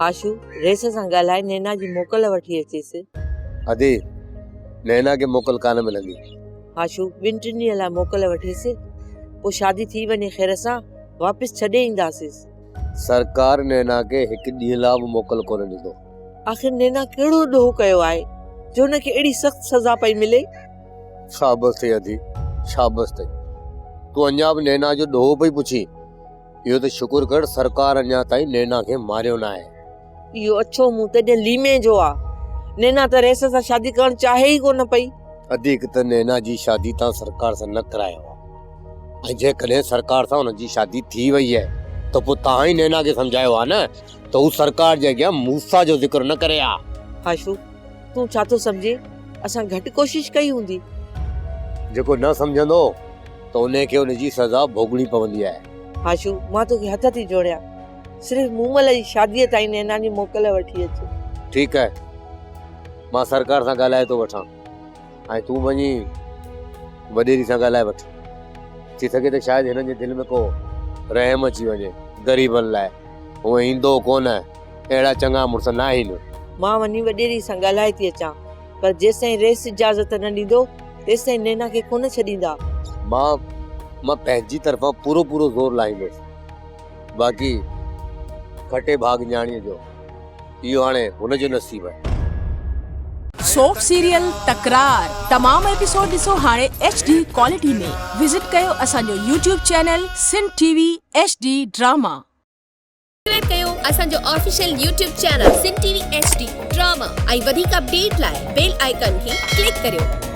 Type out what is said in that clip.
Ashu race सां ॻाल्हाए नैना जी मोकल वठी अचेसि। अदी नैना के मोकल कान मिलंदी। आशू 2-3 ॾींहं लाइ मोकल वठेसि, पोइ शादी थी वञे ख़ैर सां वापसि छॾे ईंदासीं। सरकार नैना के हिकु ॾींहं लाइ बि मोकल कोन ॾींदो। आख़िर नैना कहिड़ो ॾोह कयो आहे जो हुनखे अहिड़ी सख़्त सज़ा पई मिले? शाबस थई अदी, शाबस थई। तूं अञा बि नैना जो ॾोह पई पुछी। इहो त शुक्र कर सरकार अञा ताईं नैना खे मारियो न आहे। इहो अछो मुंहुं त ॼण लीमे जो आ। नैना त रेस सां शादी करणु चाहे ई कोन पई। अधीक त नैना जी शादी तां सरकार सां न करायो आहे, ऐं जेकॾहिं सरकार सां हुनजी शादी थी वई है तो पोइ तव्हां ई नैना खे समझायो आहे न त हू सरकार जे अॻियां मूसा जो ज़िक्र न करे आ। आशू तूं छा थो सम्झे? असां घटि कोशिश कई हूंदी। जेको न समझंदो त उनखे उनजी सज़ा भोगणी पवंदी आहे। आशू मां तोखे हथ थी जोड़ियां, सिर्फ़ मूमल जी शादीअ ताईं नैना जी मोकल वठी अच। ठीकु आहे, मां सरकार सां ॻाल्हाए थो वठां, ऐं तूं वञी वॾेरी सां ॻाल्हाए वठ। थी सघे त शायदि हिननि जे दिलि में को रहम अची वञे ग़रीबनि लाइ। उहो ईंदो कोन, अहिड़ा चङा मुड़ुस न आहिनि। मां वञी वॾेरी सां ॻाल्हाए थी अचां, पर जेसिताईं रेस इजाज़त न ॾींदो तेसिताईं नैना खे कोन छॾींदा। मां पंहिंजी तरफ़ां पूरो ज़ोर लाईंदुसि। बाक़ी खटे भाग न्याणीअ जो इहो हाणे हुनजो नसीब आहे। सोप सीरियल तकरार तमाम एपिसोड ॾिसो हाणे HD क्वालिटी में। विजिट कयो असांजो YouTube channel Sindh TV HD drama. Subscribe कयो असांजो official YouTube channel Sindh TV HD drama ऐं वधीक अपडेट लाइ बेल आइकन खे क्लिक करियो।